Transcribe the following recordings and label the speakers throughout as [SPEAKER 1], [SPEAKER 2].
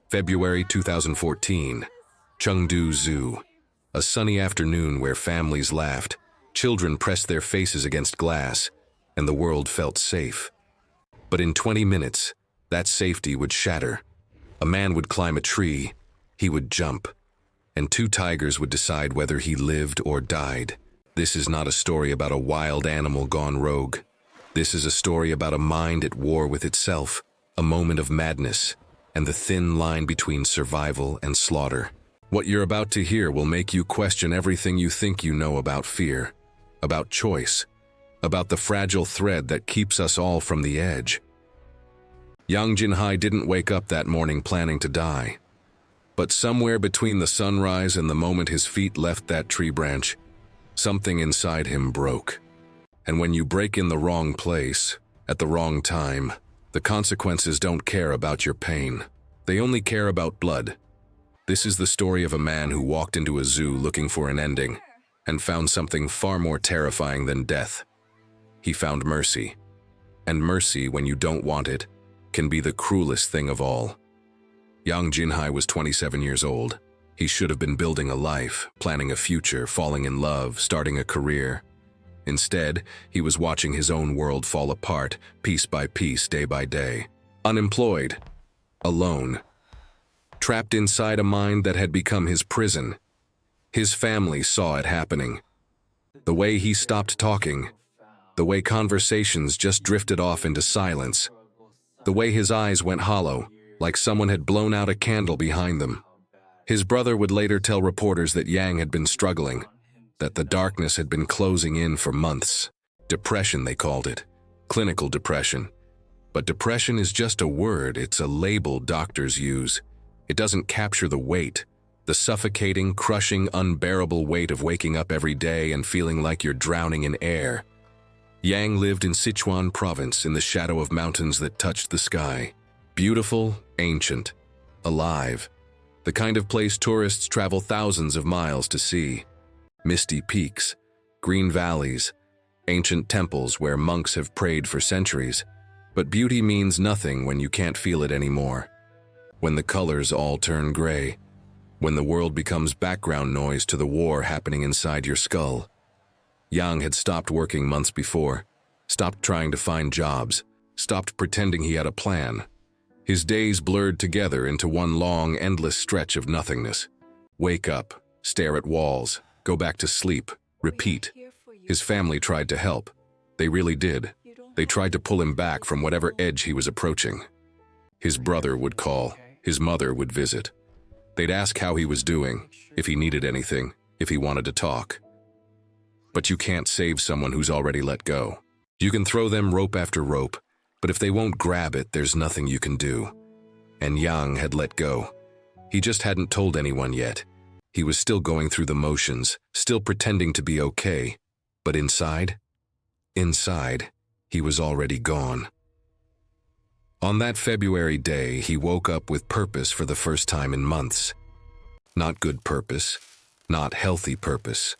[SPEAKER 1] February 2014, Chengdu Zoo. A sunny afternoon where families laughed, children pressed their faces against glass, and the world felt safe. But in 20 minutes, that safety would shatter. A man would climb a tree, he would jump, and two tigers would decide whether he lived or died. This is not a story about a wild animal gone rogue. This is a story about a mind at war with itself, a moment of madness, and the thin line between survival and slaughter. What you're about to hear will make you question everything you think you know about fear, about choice, about the fragile thread that keeps us all from the edge. Young Jinhai didn't wake up that morning planning to die. But somewhere between the sunrise and the moment his feet left that tree branch, something inside him broke. And when you break in the wrong place, at the wrong time, the consequences don't care about your pain. They only care about blood. This is the story of a man who walked into a zoo looking for an ending and found something far more terrifying than death. He found mercy. And mercy, when you don't want it, can be the cruelest thing of all. Young Jinhai was 27 years old. He should have been building a life, planning a future, falling in love, starting a career. Instead, he was watching his own world fall apart, piece by piece, day by day. Unemployed, alone, trapped inside a mind that had become his prison. His family saw it happening. The way he stopped talking, the way conversations just drifted off into silence, the way his eyes went hollow, like someone had blown out a candle behind them. His brother would later tell reporters that Yang had been struggling, that the darkness had been closing in for months. Depression, they called it. Clinical depression. But depression is just a word, it's a label doctors use. It doesn't capture the weight, the suffocating, crushing, unbearable weight of waking up every day and feeling like you're drowning in air. Yang lived in Sichuan province in the shadow of mountains that touched the sky. Beautiful, ancient, alive. The kind of place tourists travel thousands of miles to see. Misty peaks, green valleys, ancient temples where monks have prayed for centuries. But beauty means nothing when you can't feel it anymore. When the colors all turn gray. When the world becomes background noise to the war happening inside your skull. Yang had stopped working months before, stopped trying to find jobs, stopped pretending he had a plan. His days blurred together into one long, endless stretch of nothingness. Wake up, stare at walls, go back to sleep, repeat. His family tried to help. They really did. They tried to pull him back from whatever edge he was approaching. His brother would call, his mother would visit. They'd ask how he was doing, if he needed anything, if he wanted to talk. But you can't save someone who's already let go. You can throw them rope after rope, but if they won't grab it, there's nothing you can do. And Yang had let go. He just hadn't told anyone yet. He was still going through the motions, still pretending to be okay. But inside, he was already gone. On that February day, he woke up with purpose for the first time in months. Not good purpose, not healthy purpose,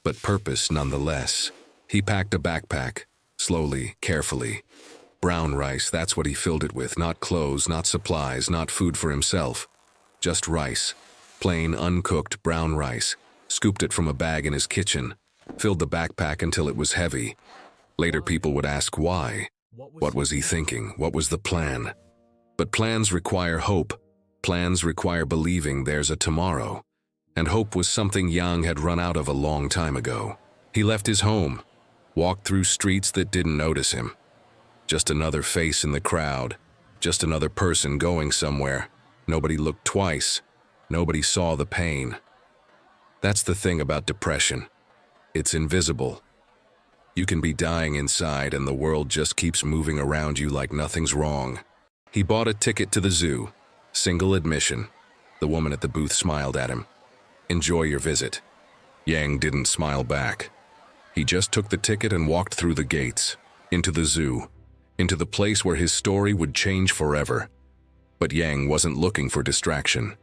[SPEAKER 1] but purpose nonetheless. He packed a backpack, slowly, carefully. Brown rice, that's what he filled it with, not clothes, not supplies, not food for himself. Just rice, plain, uncooked brown rice. Scooped it from a bag in his kitchen, filled the backpack until it was heavy. Later people would ask why. What was he thinking? What was the plan? But plans require hope. Plans require believing there's a tomorrow. And hope was something Yang had run out of a long time ago. He left his home, walked through streets that didn't notice him. Just another face in the crowd, just another person going somewhere. Nobody looked twice. Nobody saw the pain. That's the thing about depression. It's invisible. You can be dying inside and the world just keeps moving around you like nothing's wrong. He bought a ticket to the zoo. Single admission. The woman at the booth smiled at him. Enjoy your visit. Yang didn't smile back. He just took the ticket and walked through the gates, into the zoo, into the place where his story would change forever. But Yang wasn't looking for distraction.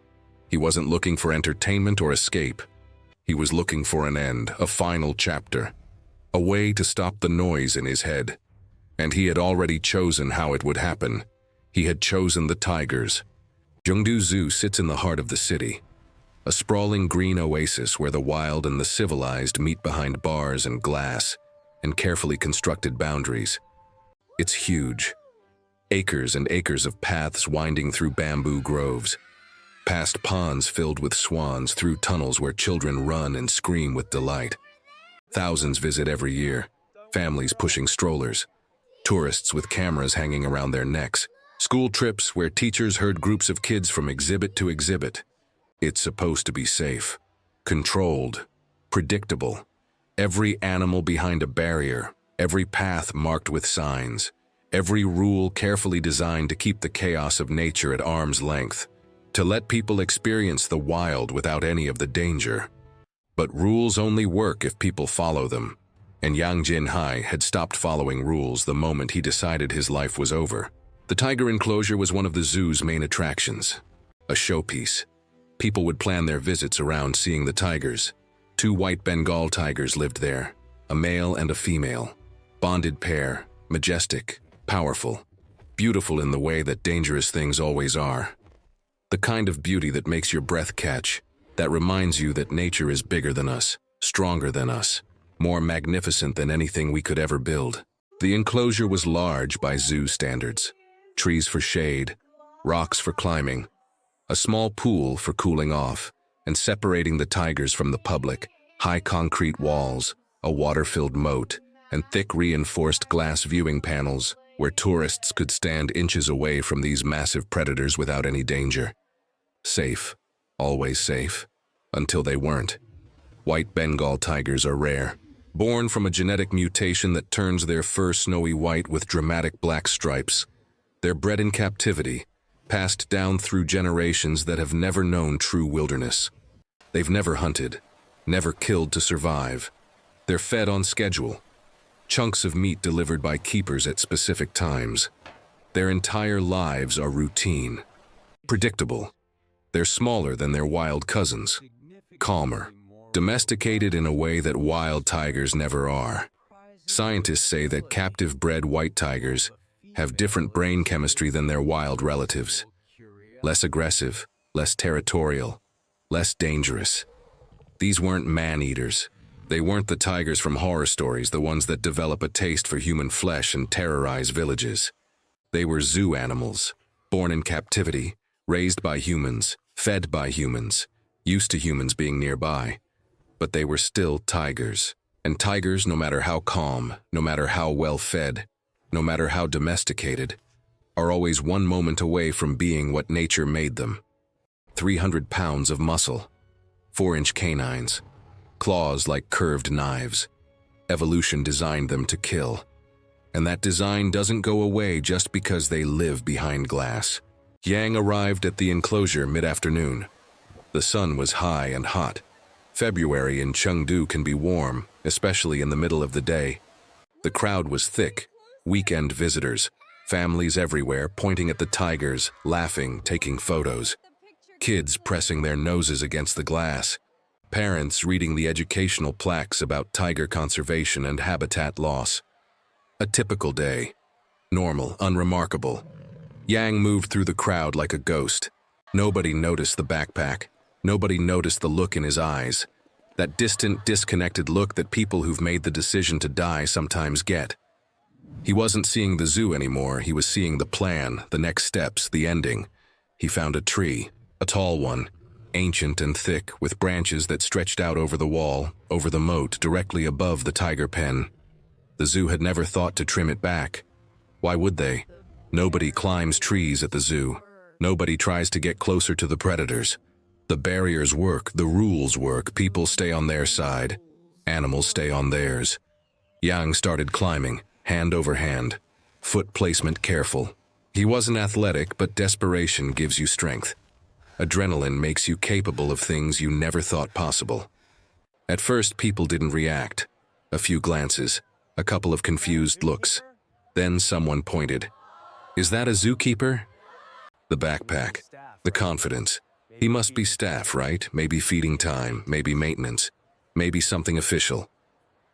[SPEAKER 1] He wasn't looking for entertainment or escape. He was looking for an end, a final chapter, a way to stop the noise in his head. And he had already chosen how it would happen. He had chosen the tigers. Chengdu Zoo sits in the heart of the city, a sprawling green oasis where the wild and the civilized meet behind bars and glass and carefully constructed boundaries. It's huge. Acres and acres of paths winding through bamboo groves, past ponds filled with swans, through tunnels where children run and scream with delight. Thousands visit every year, families pushing strollers, tourists with cameras hanging around their necks, school trips where teachers herd groups of kids from exhibit to exhibit. It's supposed to be safe, controlled, predictable. Every animal behind a barrier, every path marked with signs, every rule carefully designed to keep the chaos of nature at arm's length, to let people experience the wild without any of the danger. But rules only work if people follow them, and young Jinhai had stopped following rules the moment he decided his life was over. The tiger enclosure was one of the zoo's main attractions, a showpiece. People would plan their visits around seeing the tigers. 2 white Bengal tigers lived there, a male and a female, bonded pair, majestic, powerful, beautiful in the way that dangerous things always are. The kind of beauty that makes your breath catch, that reminds you that nature is bigger than us, stronger than us, more magnificent than anything we could ever build. The enclosure was large by zoo standards. Trees for shade, rocks for climbing, a small pool for cooling off, and separating the tigers from the public, high concrete walls, a water-filled moat, and thick reinforced glass viewing panels where tourists could stand inches away from these massive predators without any danger. Safe, always safe, until they weren't. White Bengal tigers are rare, born from a genetic mutation that turns their fur snowy white with dramatic black stripes. They're bred in captivity, passed down through generations that have never known true wilderness. They've never hunted, never killed to survive. They're fed on schedule, chunks of meat delivered by keepers at specific times. Their entire lives are routine, predictable. They're smaller than their wild cousins, calmer, domesticated in a way that wild tigers never are. Scientists say that captive-bred white tigers have different brain chemistry than their wild relatives. Less aggressive, less territorial, less dangerous. These weren't man-eaters. They weren't the tigers from horror stories, the ones that develop a taste for human flesh and terrorize villages. They were zoo animals, born in captivity, raised by humans, fed by humans, used to humans being nearby. But they were still tigers. And tigers, no matter how calm, no matter how well-fed, no matter how domesticated, are always one moment away from being what nature made them. 300 pounds of muscle, 4-inch canines, claws like curved knives. Evolution designed them to kill. And that design doesn't go away just because they live behind glass. Yang arrived at the enclosure mid-afternoon. The sun was high and hot. February in Chengdu can be warm, especially in the middle of the day. The crowd was thick, weekend visitors, families everywhere pointing at the tigers, laughing, taking photos. Kids pressing their noses against the glass. Parents reading the educational plaques about tiger conservation and habitat loss. A typical day. Normal, unremarkable. Yang moved through the crowd like a ghost. Nobody noticed the backpack. Nobody noticed the look in his eyes. That distant, disconnected look that people who've made the decision to die sometimes get. He wasn't seeing the zoo anymore. He was seeing the plan, the next steps, the ending. He found a tree, a tall one, ancient and thick, with branches that stretched out over the wall, over the moat, directly above the tiger pen. The zoo had never thought to trim it back. Why would they? Nobody climbs trees at the zoo. Nobody tries to get closer to the predators. The barriers work, the rules work, people stay on their side. Animals stay on theirs. Yang started climbing, hand over hand, foot placement careful. He wasn't athletic, but desperation gives you strength. Adrenaline makes you capable of things you never thought possible. At first, people didn't react. A few glances, a couple of confused looks. Then someone pointed. "Is that a zookeeper?" The backpack, the confidence. He must be staff, right? Maybe feeding time, maybe maintenance, maybe something official.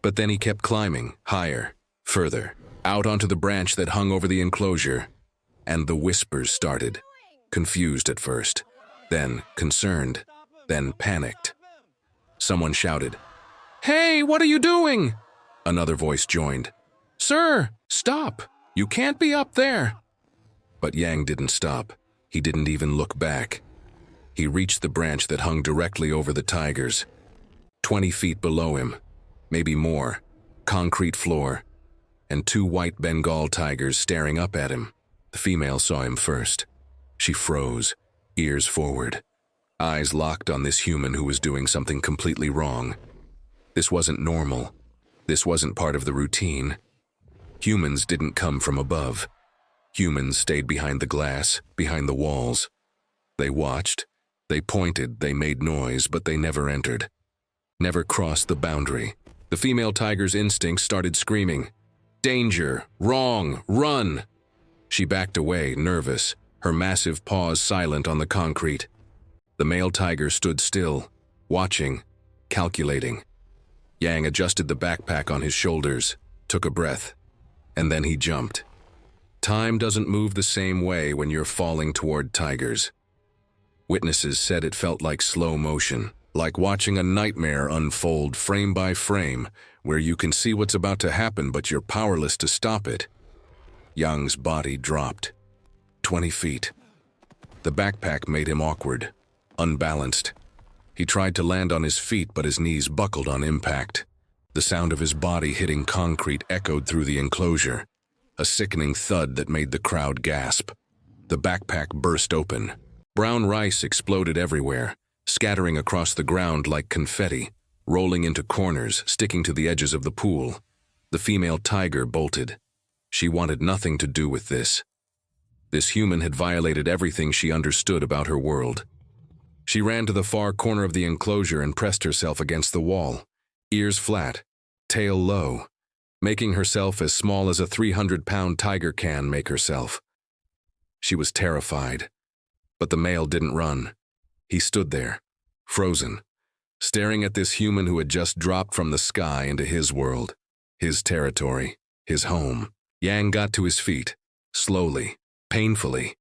[SPEAKER 1] But then he kept climbing, higher, further, out onto the branch that hung over the enclosure. And the whispers started. confused at first, then concerned, then panicked. Someone shouted, "Hey, what are you doing?" Another voice joined, "Sir, stop! You can't be up there!" But Yang didn't stop. He didn't even look back. He reached the branch that hung directly over the tigers. 20 feet below him, maybe more, concrete floor, and 2 white Bengal tigers staring up at him. The female saw him first. She froze, ears forward, eyes locked on this human who was doing something completely wrong. This wasn't normal. This wasn't part of the routine. Humans didn't come from above. Humans stayed behind the glass, behind the walls. They watched, they pointed, they made noise, but they never entered. Never crossed the boundary. The female tiger's instincts started screaming, "Danger! Wrong! Run!" She backed away, nervous, her massive paws silent on the concrete. The male tiger stood still, watching, calculating. Yang adjusted the backpack on his shoulders, took a breath, and then he jumped. Time doesn't move the same way when you're falling toward tigers. Witnesses said it felt like slow motion, like watching a nightmare unfold frame by frame, where you can see what's about to happen but you're powerless to stop it. Yang's body dropped. 20 feet. The backpack made him awkward, unbalanced. He tried to land on his feet, but his knees buckled on impact. The sound of his body hitting concrete echoed through the enclosure, a sickening thud that made the crowd gasp. The backpack burst open. Brown rice exploded everywhere, scattering across the ground like confetti, rolling into corners, sticking to the edges of the pool. The female tiger bolted. She wanted nothing to do with this. This human had violated everything she understood about her world. She ran to the far corner of the enclosure and pressed herself against the wall, ears flat, tail low, making herself as small as a 300-pound tiger can make herself. She was terrified, but the male didn't run. He stood there, frozen, staring at this human who had just dropped from the sky into his world, his territory, his home. Yang got to his feet, slowly, painfully.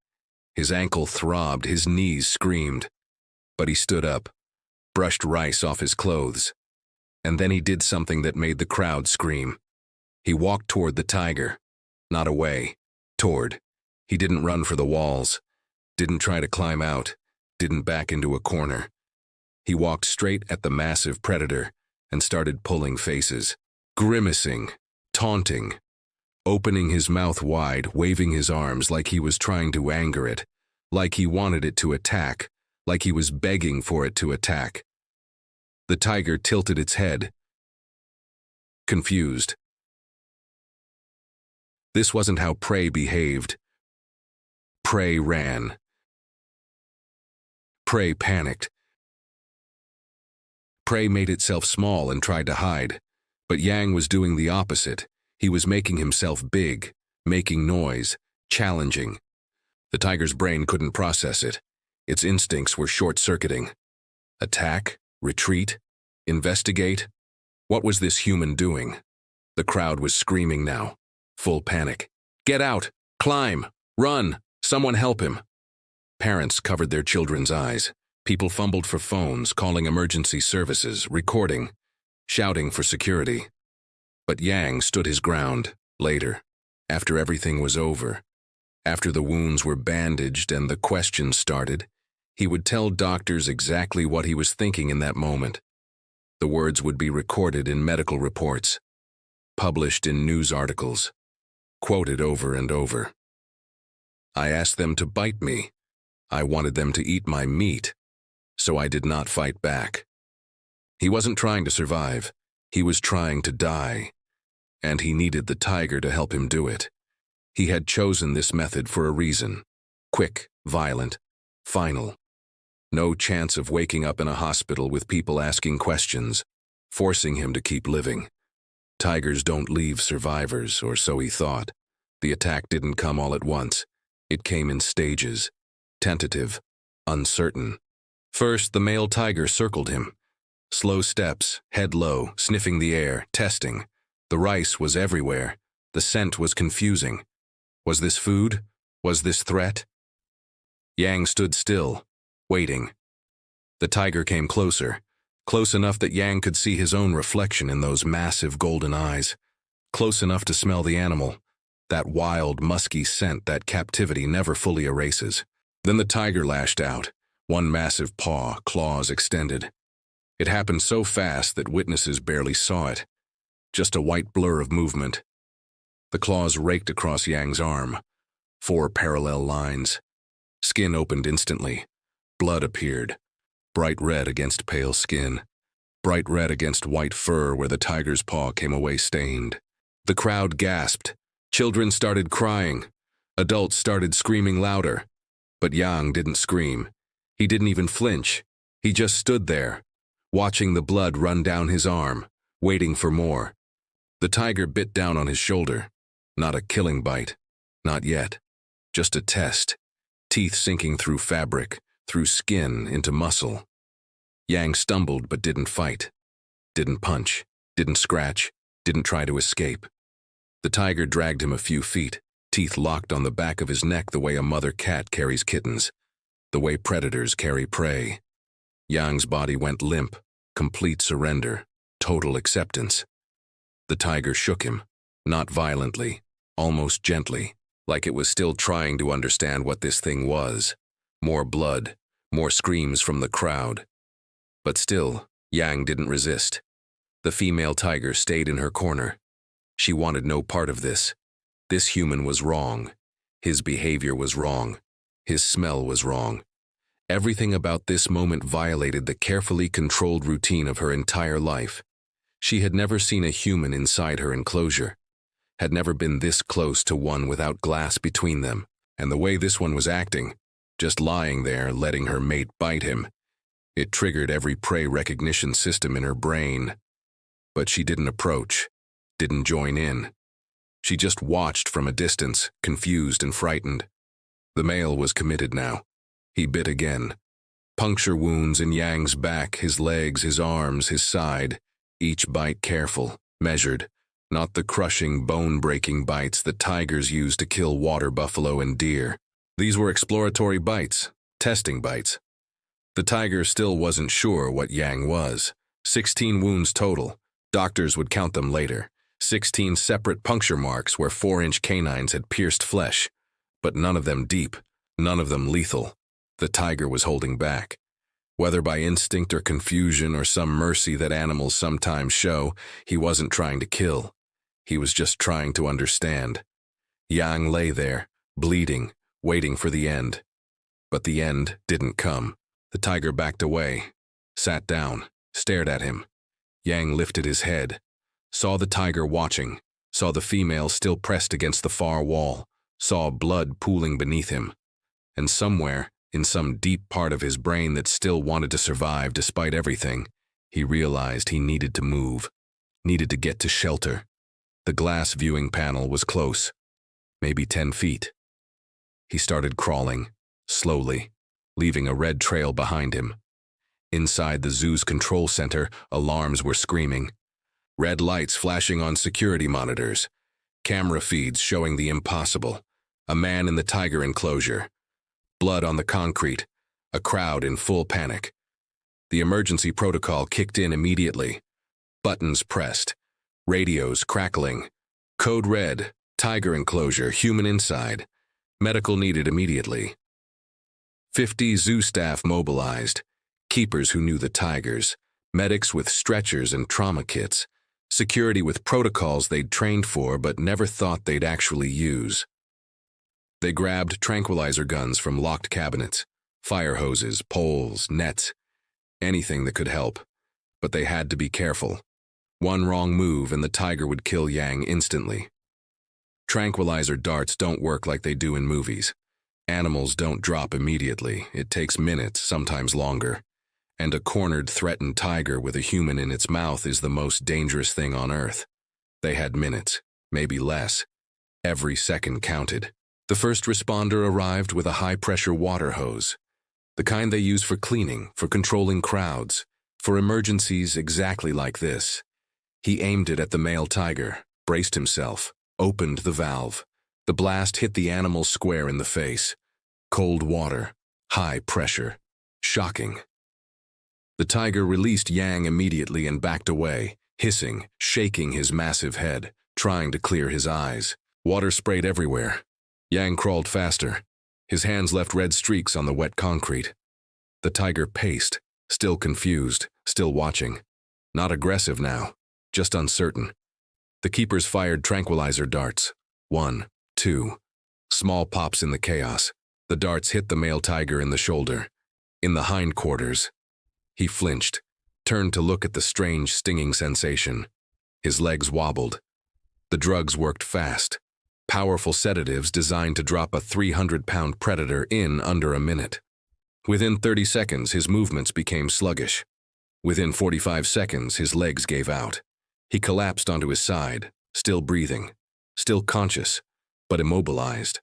[SPEAKER 1] His ankle throbbed, his knees screamed. But he stood up, brushed rice off his clothes, and then he did something that made the crowd scream. He walked toward the tiger, not away, toward. He didn't run for the walls, didn't try to climb out, didn't back into a corner. He walked straight at the massive predator and started pulling faces, grimacing, taunting, opening his mouth wide, waving his arms like he was trying to anger it, like he wanted it to attack, like he was begging for it to attack. The tiger tilted its head, confused. This wasn't how prey behaved. Prey ran. Prey panicked. Prey made itself small and tried to hide, but Yang was doing the opposite. He was making himself big, making noise, challenging. The tiger's brain couldn't process it. Its instincts were short-circuiting. Attack? Retreat? Investigate? What was this human doing? The crowd was screaming now, full panic. "Get out! Climb! Run! Someone help him!" Parents covered their children's eyes. People fumbled for phones, calling emergency services, recording, shouting for security. But Yang stood his ground, later, after everything was over. After the wounds were bandaged and the questions started, he would tell doctors exactly what he was thinking in that moment. The words would be recorded in medical reports, published in news articles, quoted over and over. "I asked them to bite me. I wanted them to eat my meat, so I did not fight back." He wasn't trying to survive. He was trying to die, and he needed the tiger to help him do it. He had chosen this method for a reason. Quick, violent, final. No chance of waking up in a hospital with people asking questions, forcing him to keep living. Tigers don't leave survivors, or so he thought. The attack didn't come all at once. It came in stages, tentative, uncertain. First, the male tiger circled him. Slow steps, head low, sniffing the air, testing. The rice was everywhere. The scent was confusing. Was this food? Was this threat? Yang stood still, waiting. The tiger came closer, close enough that Yang could see his own reflection in those massive golden eyes, close enough to smell the animal, that wild, musky scent that captivity never fully erases. Then the tiger lashed out, one massive paw, claws extended. It happened so fast that witnesses barely saw it, just a white blur of movement. The claws raked across Yang's arm, 4 parallel lines. Skin opened instantly. Blood appeared, bright red against pale skin, bright red against white fur where the tiger's paw came away stained. The crowd gasped. Children started crying. Adults started screaming louder. But Yang didn't scream. He didn't even flinch. He just stood there, watching the blood run down his arm, waiting for more. The tiger bit down on his shoulder. Not a killing bite. Not yet. Just a test. Teeth sinking through fabric, through skin, into muscle. Yang stumbled but didn't fight. Didn't punch. Didn't scratch. Didn't try to escape. The tiger dragged him a few feet, teeth locked on the back of his neck the way a mother cat carries kittens, the way predators carry prey. Yang's body went limp, complete surrender, total acceptance. The tiger shook him, not violently, almost gently, like it was still trying to understand what this thing was. More blood, more screams from the crowd. But still, Yang didn't resist. The female tiger stayed in her corner. She wanted no part of this. This human was wrong. His behavior was wrong. His smell was wrong. Everything about this moment violated the carefully controlled routine of her entire life. She had never seen a human inside her enclosure, had never been this close to one without glass between them, and the way this one was acting, just lying there letting her mate bite him, it triggered every prey recognition system in her brain. But she didn't approach, didn't join in. She just watched from a distance, confused and frightened. The male was committed now. He bit again. Puncture wounds in Yang's back, his legs, his arms, his side, each bite careful, measured, not the crushing, bone-breaking bites that tigers use to kill water buffalo and deer. These were exploratory bites, testing bites. The tiger still wasn't sure what Yang was. 16 wounds total. Doctors would count them later. 16 separate puncture marks where 4-inch canines had pierced flesh, but none of them deep, none of them lethal. The tiger was holding back. Whether by instinct or confusion or some mercy that animals sometimes show, he wasn't trying to kill. He was just trying to understand. Yang lay there, bleeding, waiting for the end. But the end didn't come. The tiger backed away, sat down, stared at him. Yang lifted his head, saw the tiger watching, saw the female still pressed against the far wall, saw blood pooling beneath him. And somewhere, in some deep part of his brain that still wanted to survive despite everything, he realized he needed to move, needed to get to shelter. The glass viewing panel was close, maybe 10 feet. He started crawling, slowly, leaving a red trail behind him. Inside the zoo's control center, alarms were screaming. Red lights flashing on security monitors. Camera feeds showing the impossible. A man in the tiger enclosure. Blood on the concrete. A crowd in full panic. The emergency protocol kicked in immediately. Buttons pressed. Radios crackling. Code red. Tiger enclosure. Human inside. Medical needed immediately. 50 zoo staff mobilized. Keepers who knew the tigers. Medics with stretchers and trauma kits. Security with protocols they'd trained for but never thought they'd actually use. They grabbed tranquilizer guns from locked cabinets, fire hoses, poles, nets, anything that could help. But they had to be careful. One wrong move and the tiger would kill Yang instantly. Tranquilizer darts don't work like they do in movies. Animals don't drop immediately. It takes minutes, sometimes longer. And a cornered, threatened tiger with a human in its mouth is the most dangerous thing on Earth. They had minutes, maybe less. Every second counted. The first responder arrived with a high-pressure water hose, the kind they use for cleaning, for controlling crowds, for emergencies exactly like this. He aimed it at the male tiger, braced himself, opened the valve. The blast hit the animal square in the face. Cold water, High pressure. Shocking. The tiger released Yang immediately and backed away, hissing, shaking his massive head, trying to clear his eyes. Water sprayed everywhere. Yang crawled faster. His hands left red streaks on the wet concrete. The tiger paced, still confused, still watching. Not aggressive now, just uncertain. The keepers fired tranquilizer darts. 1, 2. Small pops in the chaos. The darts hit the male tiger in the shoulder, in the hindquarters. He flinched, turned to look at the strange stinging sensation. His legs wobbled. The drugs worked fast. Powerful sedatives designed to drop a 300-pound predator in under a minute. Within 30 seconds, his movements became sluggish. Within 45 seconds, his legs gave out. He collapsed onto his side, still breathing, still conscious, but immobilized.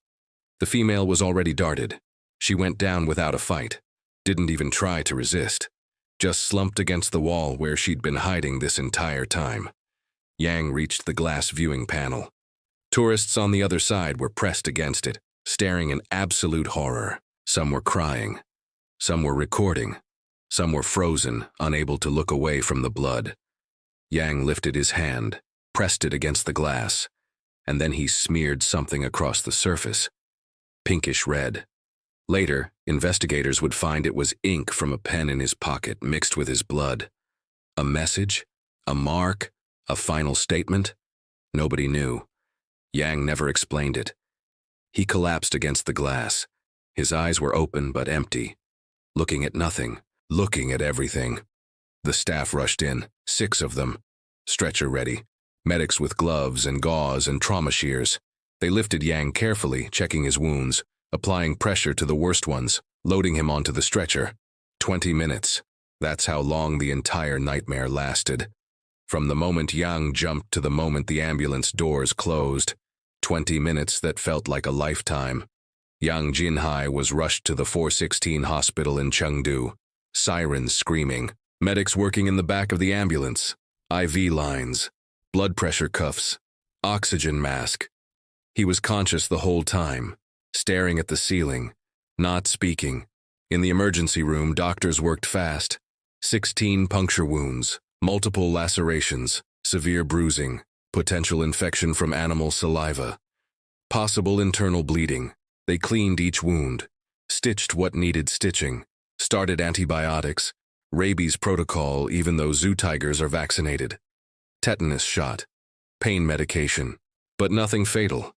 [SPEAKER 1] The female was already darted. She went down without a fight, didn't even try to resist, just slumped against the wall where she'd been hiding this entire time. Yang reached the glass viewing panel. Tourists on the other side were pressed against it, staring in absolute horror. Some were crying. Some were recording. Some were frozen, unable to look away from the blood. Yang lifted his hand, pressed it against the glass, and then he smeared something across the surface. Pinkish red. Later, investigators would find it was ink from a pen in his pocket mixed with his blood. A message? A mark? A final statement? Nobody knew. Yang never explained it. He collapsed against the glass. His eyes were open but empty, looking at nothing, looking at everything. The staff rushed in, 6 of them, stretcher ready, medics with gloves and gauze and trauma shears. They lifted Yang carefully, checking his wounds, applying pressure to the worst ones, loading him onto the stretcher. 20 minutes. That's how long the entire nightmare lasted. From the moment Yang jumped to the moment the ambulance doors closed. 20 minutes that felt like a lifetime. Young Jinhai was rushed to the 416 hospital in Chengdu. Sirens screaming. Medics working in the back of the ambulance. IV lines. Blood pressure cuffs. Oxygen mask. He was conscious the whole time, staring at the ceiling, not speaking. In the emergency room, doctors worked fast. 16 puncture wounds, multiple lacerations, severe bruising, potential infection from animal saliva, possible internal bleeding. They cleaned each wound, stitched what needed stitching, started antibiotics, rabies protocol even though zoo tigers are vaccinated, tetanus shot, pain medication, but nothing fatal.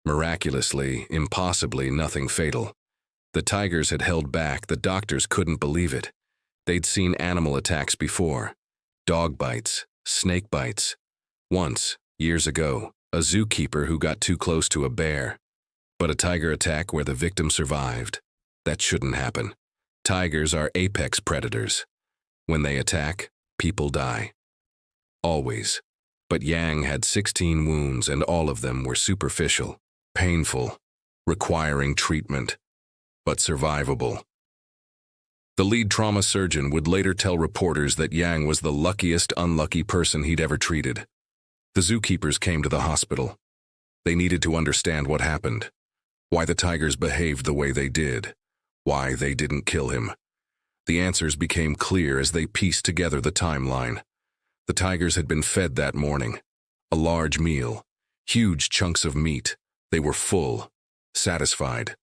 [SPEAKER 1] Miraculously, impossibly nothing fatal. The tigers had held back, the doctors couldn't believe it. They'd seen animal attacks before. Dog bites, snake bites. Once, years ago, a zookeeper who got too close to a bear. But a tiger attack where the victim survived. That shouldn't happen. Tigers are apex predators. When they attack, people die. Always. But Yang had 16 wounds and all of them were superficial, painful, requiring treatment, but survivable. The lead trauma surgeon would later tell reporters that Yang was the luckiest unlucky person he'd ever treated. The zookeepers came to the hospital. They needed to understand what happened, why the tigers behaved the way they did, why they didn't kill him. The answers became clear as they pieced together the timeline. The tigers had been fed that morning. A large meal, huge chunks of meat. They were full, satisfied.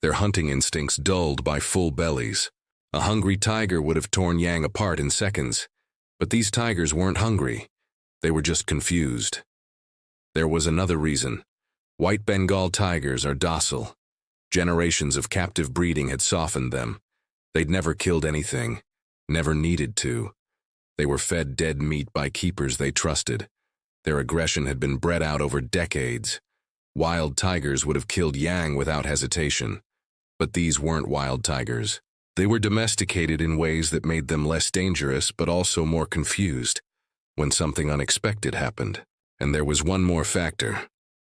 [SPEAKER 1] Their hunting instincts dulled by full bellies. A hungry tiger would have torn Yang apart in seconds. But these tigers weren't hungry. They were just confused. There was another reason. White Bengal tigers are docile. Generations of captive breeding had softened them. They'd never killed anything, never needed to. They were fed dead meat by keepers they trusted. Their aggression had been bred out over decades. Wild tigers would have killed Yang without hesitation. But these weren't wild tigers. They were domesticated in ways that made them less dangerous but also more confused when something unexpected happened. And there was one more factor: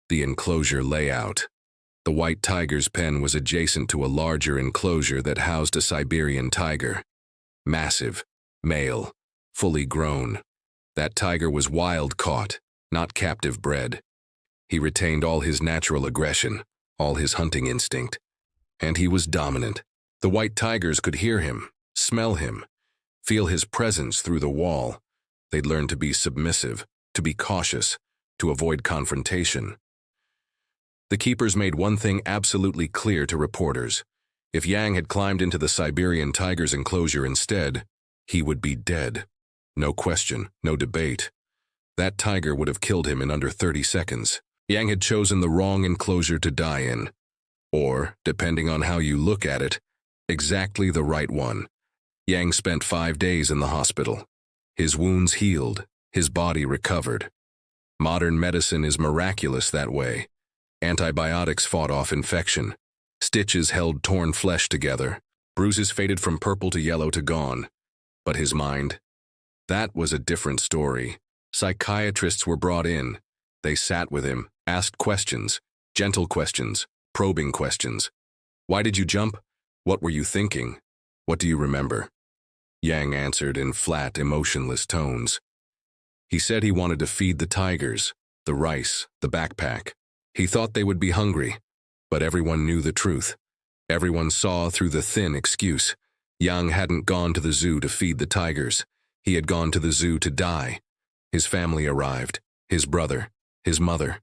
[SPEAKER 1] the enclosure layout. The white tiger's pen was adjacent to a larger enclosure that housed a Siberian tiger. Massive, male, fully grown. That tiger was wild-caught, not captive-bred. He retained all his natural aggression, all his hunting instinct. And he was dominant. The white tigers could hear him, smell him, feel his presence through the wall. They'd learned to be submissive, to be cautious, to avoid confrontation. The keepers made one thing absolutely clear to reporters. If Yang had climbed into the Siberian tiger's enclosure instead, he would be dead. No question, no debate. That tiger would have killed him in under 30 seconds. Yang had chosen the wrong enclosure to die in. Or, depending on how you look at it, exactly the right one. Yang spent 5 days in the hospital. His wounds healed, his body recovered. Modern medicine is miraculous that way. Antibiotics fought off infection. Stitches held torn flesh together. Bruises faded from purple to yellow to gone. But his mind? That was a different story. Psychiatrists were brought in. They sat with him, asked questions, gentle questions, probing questions. Why did you jump? What were you thinking? What do you remember? Yang answered in flat, emotionless tones. He said he wanted to feed the tigers, the rice, the backpack. He thought they would be hungry, but everyone knew the truth. Everyone saw through the thin excuse. Yang hadn't gone to the zoo to feed the tigers. He had gone to the zoo to die. His family arrived, his brother, his mother.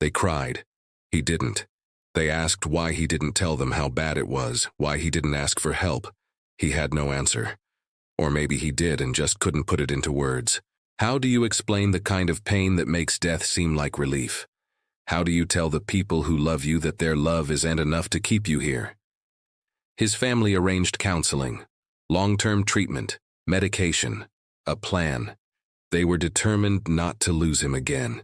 [SPEAKER 1] They cried. He didn't. They asked why he didn't tell them how bad it was, why he didn't ask for help. He had no answer. Or maybe he did and just couldn't put it into words. How do you explain the kind of pain that makes death seem like relief? How do you tell the people who love you that their love isn't enough to keep you here? His family arranged counseling, long-term treatment, medication, a plan. They were determined not to lose him again.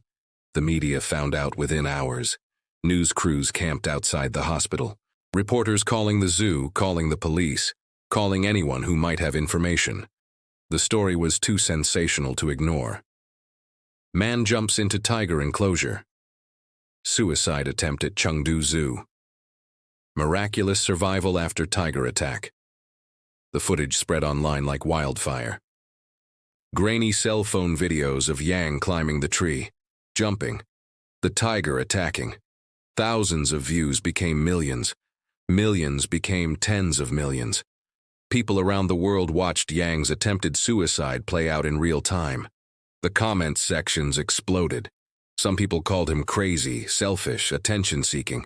[SPEAKER 1] The media found out within hours. News crews camped outside the hospital. Reporters calling the zoo, calling the police, calling anyone who might have information. The story was too sensational to ignore. Man jumps into tiger enclosure. Suicide attempt at Chengdu Zoo. Miraculous survival after tiger attack. The footage spread online like wildfire. Grainy cell phone videos of Yang climbing the tree, jumping, the tiger attacking. Thousands of views became millions. Millions became tens of millions. People around the world watched Yang's attempted suicide play out in real time. The comments sections exploded. Some people called him crazy, selfish, attention-seeking.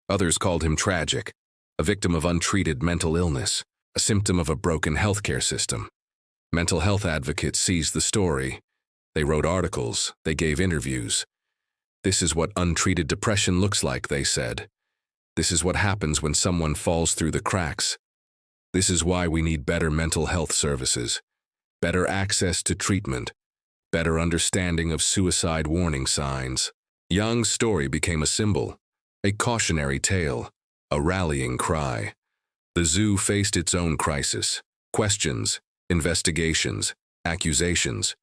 [SPEAKER 1] Others called him tragic, a victim of untreated mental illness, a symptom of a broken healthcare system. Mental health advocates seized the story. They wrote articles, they gave interviews. This is what untreated depression looks like, they said. This is what happens when someone falls through the cracks. This is why we need better mental health services, better access to treatment, better understanding of suicide warning signs. Yang's story became a symbol, a cautionary tale, a rallying cry. The zoo faced its own crisis. Questions, investigations, accusations.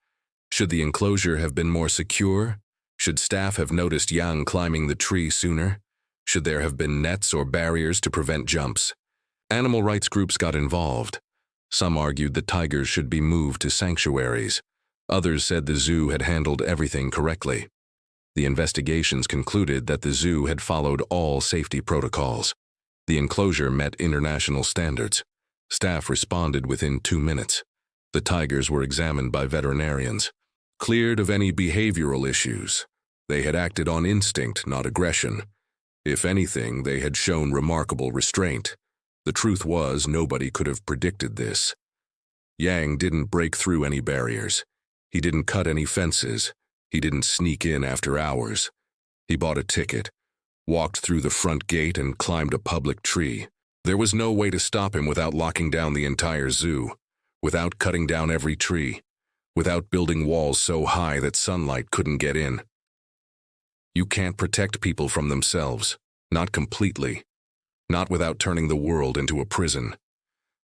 [SPEAKER 1] Should the enclosure have been more secure? Should staff have noticed Yang climbing the tree sooner? Should there have been nets or barriers to prevent jumps? Animal rights groups got involved. Some argued the tigers should be moved to sanctuaries. Others said the zoo had handled everything correctly. The investigations concluded that the zoo had followed all safety protocols. The enclosure met international standards. Staff responded within 2 minutes. The tigers were examined by veterinarians, cleared of any behavioral issues. They had acted on instinct, not aggression. If anything, they had shown remarkable restraint. The truth was, nobody could have predicted this. Yang didn't break through any barriers. He didn't cut any fences. He didn't sneak in after hours. He bought a ticket, walked through the front gate, and climbed a public tree. There was no way to stop him without locking down the entire zoo, without cutting down every tree, without building walls so high that sunlight couldn't get in. You can't protect people from themselves, not completely, not without turning the world into a prison.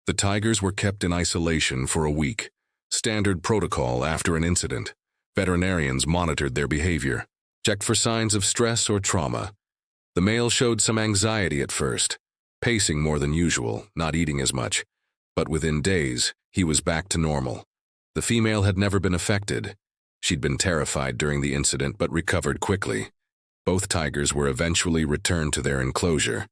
[SPEAKER 1] The tigers were kept in isolation for a week, standard protocol after an incident. Veterinarians monitored their behavior, checked for signs of stress or trauma. The male showed some anxiety at first, pacing more than usual, not eating as much, but within days, he was back to normal. The female had never been affected. She'd been terrified during the incident but recovered quickly. Both tigers were eventually returned to their enclosure.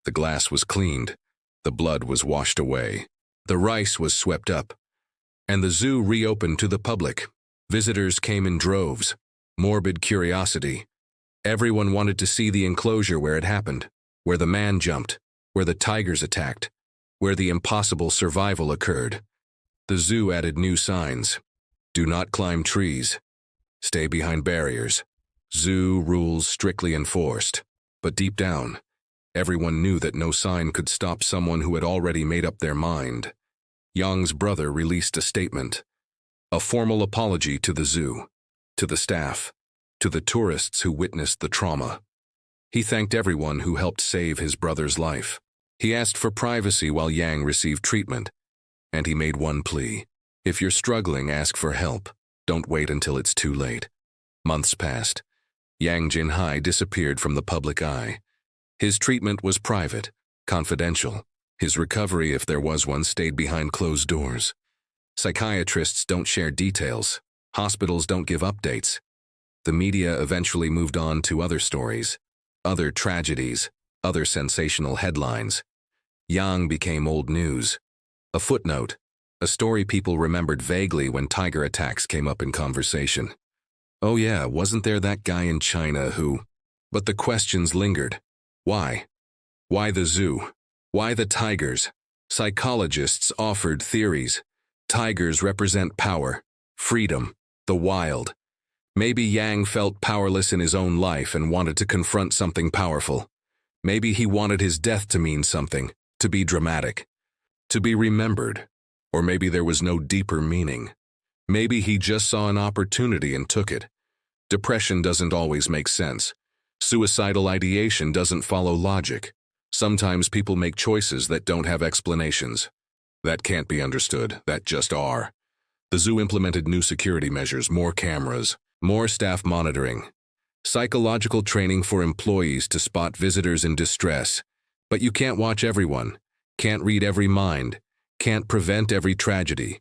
[SPEAKER 1] The glass was cleaned. The blood was washed away. The rice was swept up. And the zoo reopened to the public. Visitors came in droves. Morbid curiosity. Everyone wanted to see the enclosure where it happened, where the man jumped, where the tigers attacked, where the impossible survival occurred. The zoo added new signs. Do not climb trees. Stay behind barriers. Zoo rules strictly enforced. But deep down, everyone knew that no sign could stop someone who had already made up their mind. Yang's brother released a statement. A formal apology to the zoo, to the staff, to the tourists who witnessed the trauma. He thanked everyone who helped save his brother's life. He asked for privacy while Yang received treatment, and he made one plea. If you're struggling, ask for help. Don't wait until it's too late. Months passed. Yang Jinhai disappeared from the public eye. His treatment was private, confidential. His recovery, if there was one, stayed behind closed doors. Psychiatrists don't share details. Hospitals don't give updates. The media eventually moved on to other stories, other tragedies, other sensational headlines. Yang became old news. A footnote, a story people remembered vaguely when tiger attacks came up in conversation. Oh yeah, wasn't there that guy in China who... But the questions lingered. Why? Why the zoo? Why the tigers? Psychologists offered theories. Tigers represent power, freedom, the wild. Maybe Yang felt powerless in his own life and wanted to confront something powerful. Maybe he wanted his death to mean something, to be dramatic, to be remembered. Or maybe there was no deeper meaning. Maybe he just saw an opportunity and took it. Depression doesn't always make sense. Suicidal ideation doesn't follow logic. Sometimes people make choices that don't have explanations. That can't be understood, that just are. The zoo implemented new security measures, more cameras, more staff monitoring, psychological training for employees to spot visitors in distress. But you can't watch everyone, can't read every mind, can't prevent every tragedy.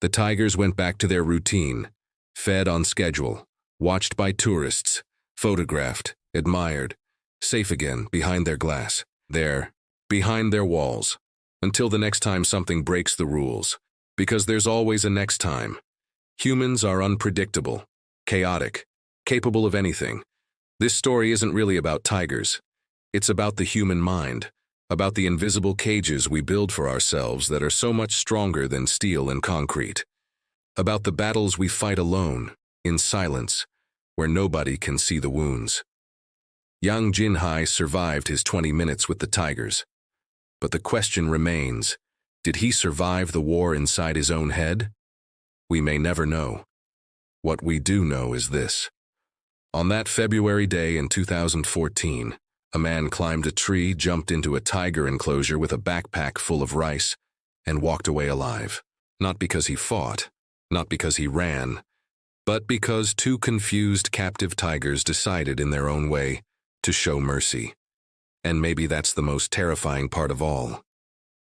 [SPEAKER 1] The tigers went back to their routine, fed on schedule, watched by tourists, photographed, admired, safe again behind their glass, there, behind their walls, until the next time something breaks the rules, because there's always a next time. Humans are unpredictable, chaotic, capable of anything. This story isn't really about tigers. It's about the human mind, about the invisible cages we build for ourselves that are so much stronger than steel and concrete. About the battles we fight alone, in silence, where nobody can see the wounds. Young Jinhai survived his 20 minutes with the tigers. But the question remains, did he survive the war inside his own head? We may never know. What we do know is this. On that February day in 2014, a man climbed a tree, jumped into a tiger enclosure with a backpack full of rice, and walked away alive. Not because he fought, not because he ran, but because two confused captive tigers decided in their own way to show mercy. And maybe that's the most terrifying part of all.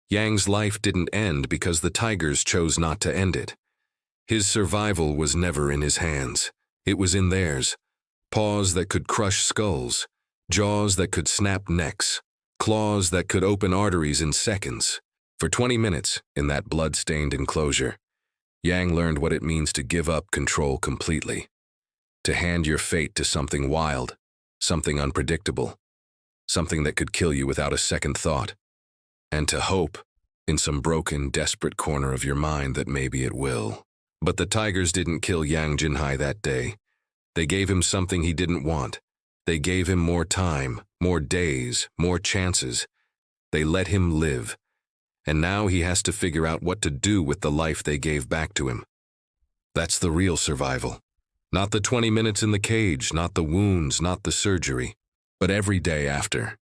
[SPEAKER 1] Yang's life didn't end because the tigers chose not to end it. His survival was never in his hands. It was in theirs. Paws that could crush skulls, jaws that could snap necks, claws that could open arteries in seconds. For 20 minutes, in that blood-stained enclosure, Yang learned what it means to give up control completely. To hand your fate to something wild, something unpredictable, something that could kill you without a second thought. And to hope, in some broken, desperate corner of your mind, that maybe it will. But the tigers didn't kill Yang Jinhai that day. They gave him something he didn't want. They gave him more time, more days, more chances. They let him live. And now he has to figure out what to do with the life they gave back to him. That's the real survival. Not the 20 minutes in the cage, not the wounds, not the surgery, but every day after.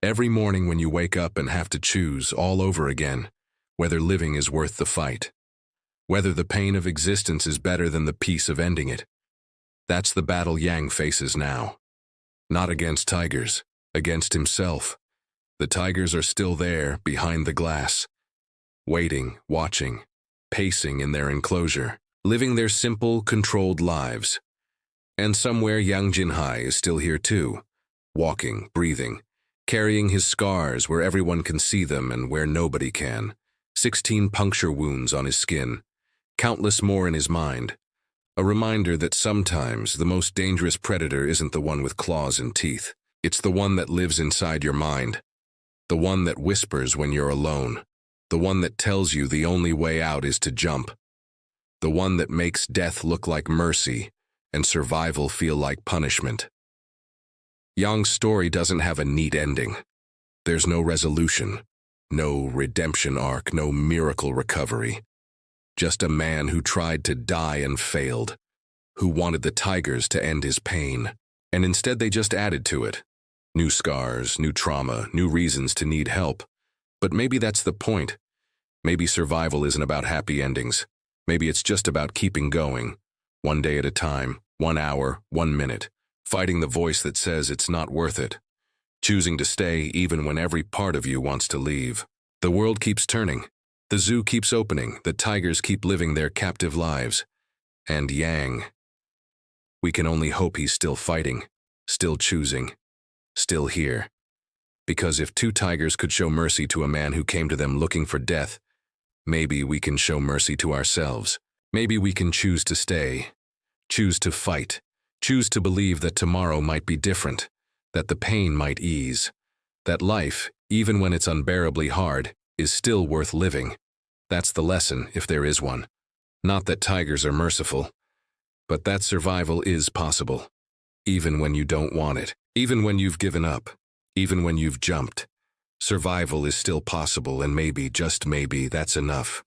[SPEAKER 1] Every morning when you wake up and have to choose all over again whether living is worth the fight, whether the pain of existence is better than the peace of ending it. That's the battle Yang faces now. Not against tigers, against himself. The tigers are still there, behind the glass, waiting, watching, pacing in their enclosure, living their simple, controlled lives. And somewhere Yang Jinhai is still here too, walking, breathing, carrying his scars where everyone can see them and where nobody can. 16 puncture wounds on his skin, countless more in his mind. A reminder that sometimes the most dangerous predator isn't the one with claws and teeth. It's the one that lives inside your mind. The one that whispers when you're alone. The one that tells you the only way out is to jump. The one that makes death look like mercy and survival feel like punishment. Yang's story doesn't have a neat ending. There's no resolution, no redemption arc, no miracle recovery. Just a man who tried to die and failed, who wanted the tigers to end his pain, and instead they just added to it. New scars, new trauma, new reasons to need help. But maybe that's the point. Maybe survival isn't about happy endings. Maybe it's just about keeping going, one day at a time, 1 hour, 1 minute, fighting the voice that says it's not worth it, choosing to stay even when every part of you wants to leave. The world keeps turning. The zoo keeps opening, the tigers keep living their captive lives. And Yang, we can only hope he's still fighting, still choosing, still here. Because if 2 tigers could show mercy to a man who came to them looking for death, maybe we can show mercy to ourselves. Maybe we can choose to stay, choose to fight, choose to believe that tomorrow might be different, that the pain might ease, that life, even when it's unbearably hard, is still worth living. That's the lesson, if there is one. Not that tigers are merciful, but that survival is possible. Even when you don't want it, even when you've given up, even when you've jumped. Survival is still possible, and maybe, just maybe, that's enough.